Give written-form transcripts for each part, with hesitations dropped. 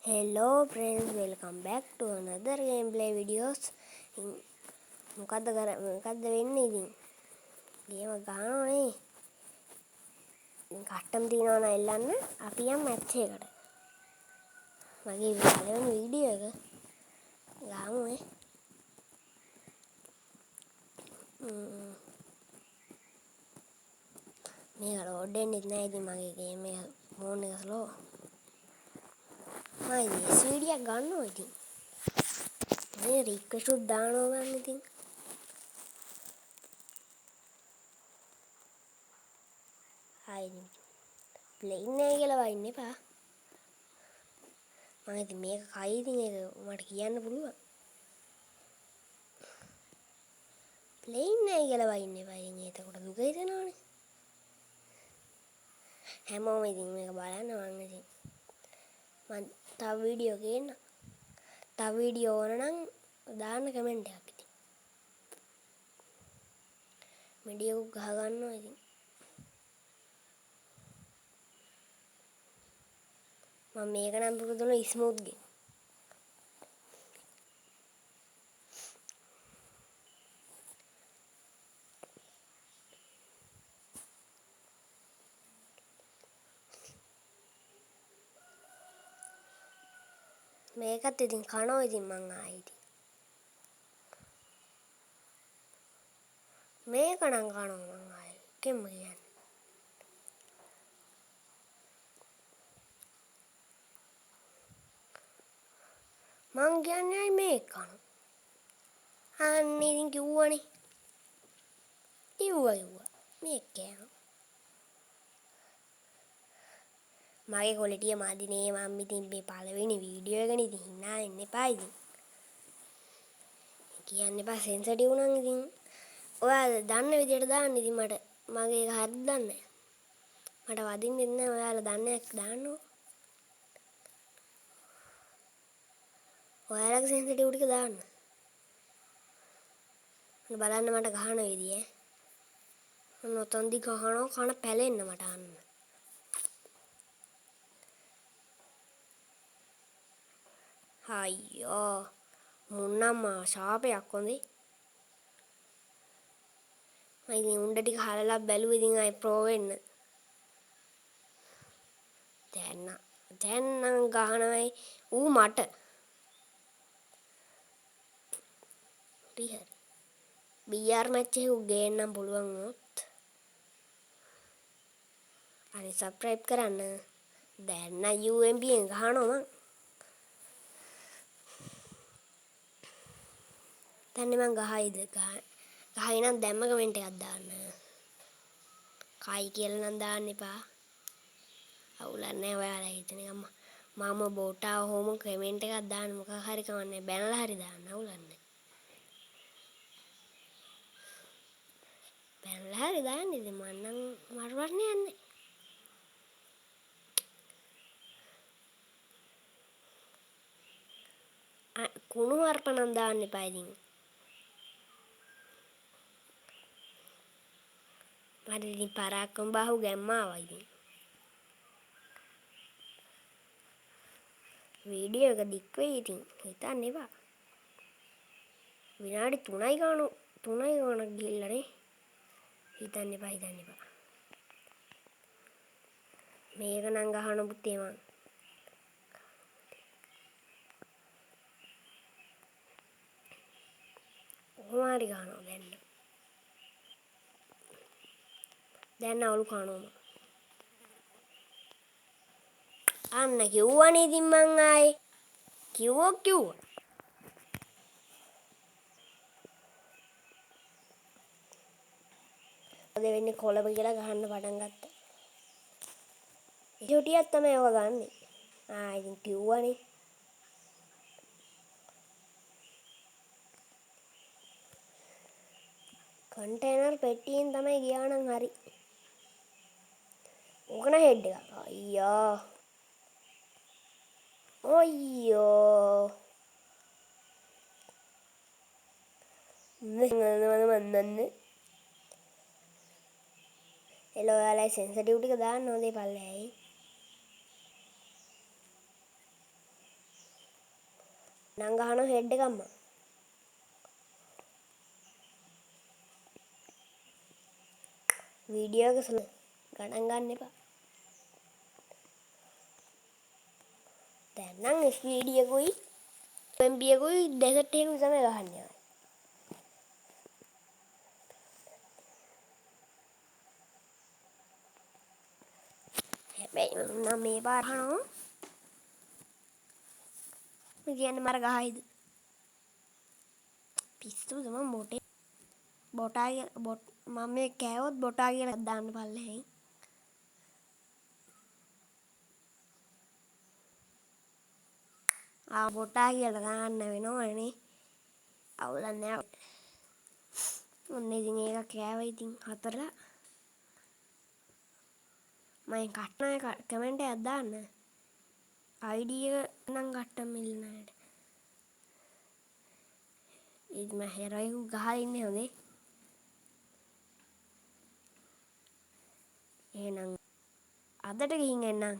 Hello friends, welcome back to another gameplay videos. මොකද්ද වෙන්නේ ඉතින්? ගේම ගන්නවා නේ. ඉතින් කට්ටම් තියනවා නම් එල්ලන්න අපි යම් මැච් එකකට. මගේ පළවෙනි වීඩියෝ එක ගාමු නේ. මේක ලෝඩ් වෙන්නේ නැහැ ඉතින් මගේ ගේම් එක ෆෝන් එක ස්ලෝ. මම මේ වීඩියෝ ගන්නවා ඉතින්. මේ රික්වෙස්ට් උත් දානවා ගන්න ඉතින්. හයි ප්ලේන් නැහැ කියලා වයින් එපා. මම ඉතින් මේක කයි ඉතින් ඒක මට කියන්න පුළුවන්. ප්ලේන් නැහැ කියලා වයින් එපා. ඉතින් එතකොට දුක හිතෙනවනේ. හැමෝම ඉතින් මේක බලන්න මම ඉතින් මම තව වීඩියෝ ගේන්න. තව වීඩියෝ ඕන නම් දාන්න කමෙන්ට් එකක් ඉතින්. වීඩියෝ ගහ ගන්නවා ඉතින්. මම මේක නම් පුරුදුන ස්මූත් ගේ. මේකත් ඉතින් කනවා ඉතින් මං ආයි ඉතින්. මේක නම් කනවා මං ආයි. කෙම්ම කියන්නේ. මං කියන්නේ මේක කනවා. අන්න ඉතින් කිව්වනේ. කිව්වා මේක කනවා. මගේ ක්වොලිටිය මදිනේ මම ඉතින් මේ පළවෙනි වීඩියෝ එකනේ ඉතින් hina වෙන්න එපා ඉතින්. කියන්න එපා සෙන්සිටිව් නම් ඉතින් ඔයාලා දන්න විදියට දාන්න ඉතින් මට මගේ එක හරිද දන්නේ මට වදින්නෙත් නැහැ ඔයාලා දන්නේ දාන්නකො. ඔයාලගේ සෙන්සිටිව් ටික දාන්න. බලන්න මට ගහන විදිය ඈ. නොතන්දි ගහනවා කන පැලෙන්න මට අන්න. අයියෝ මුන්නම්ම ශාපයක් හොඳේ. මම ඉතින් උණ්ඩ ටික හලලා බැලුවා ඉතින් ආයි ප්‍රෝ වෙන්න. දැන් නම් ගහනවයි ඌ මට. හරි. BR මැච් එක ගේන්නම් පුළුවන් වුණොත්. අනේ සබ්ස්ක්‍රයිබ් කරන්න. දැන් නම් UMP එකෙන් ගහනවා මං. දැන් මං ගහයිද ගහයි නම් දැම්ම කමෙන්ට් එකක් දාන්න. කයි කියලා නම් දාන්න එපා. අවුලක් නැහැ ඔයාලා හිතන එක මම බෝටා හොම කමෙන්ට් එකක් දාන්න මොකක් හරි කවන්නේ බැනලා හරි දාන්න අවුලක් නැහැ. බැනලා හරි දාන්න ඉතින් මම නම් මට ප්‍රශ්නයක් නැහැ. කුණු හarpනම් දාන්න එපා ඉතින්. මට ඉතින් පරාක්‍රම බාහුව ගැම්ම ආවා ඉතින්. වීඩියෝ එක දික් වෙයි ඉතින් හිතන්න එපා. විනාඩි 3යි ගානක් ගිහිල්ලානේ. හිතන්න එපා. මේක නම් ගහන පුතේ මං. කොහොම හරි ගහනවා දැන් අවුල් කනවා. අන්න කිව්වනේ ඉතින් මං ආයේ කිව්වා. අද වෙන්නේ කොළඹ කියලා ගහන්න පටන් ගත්තා. චුටියක් තමයි ඔය ගන්නෙ. ඉතින් කිව්වනේ. කන්ටේනර් පෙට්ටියෙන් තමයි ගියා නම් හරි. ඕකන හෙඩ් එක. අයියෝ. මන්නේ. එළෝ ඔයාලා සෙන්සිටිව් ටික දාන්න හොඳේ පල්ලෙහායි. නම් ගහනවා හෙඩ් එකක්ම. වීඩියෝ එක ගණන් ගන්න එපා. දැන් නම් ස්පීඩ් එකකුයි MB එකකුයි ඩෙසර්ට් එකකුයි තමයි ගහන්නේ. හැබැයි මම මේ පාර අහනවා මේ කියන්නේ මර ගහයිද පිස්සුද මම බොටා මම මේ කෑවොත් බොටා කියලා දාන්න පල්ලෙහෙන්. බොටා කියලා දාන්න වෙනවනේ. අවුලක් නෑ. ඔන්න ඉතින් ඒක කෑවා ඉතින් 4. මම කට්ටන කමෙන්ට් එකක් දාන්න. ID එක නම් ගට්ටම් මිල්නට. ඉතින් මම හෙරයිකු ගහලා ඉන්නේ හොඳේ. එහෙනම් අදට ගිහින් එන්නම්.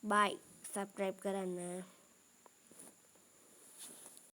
bye. subscribe කරන්න.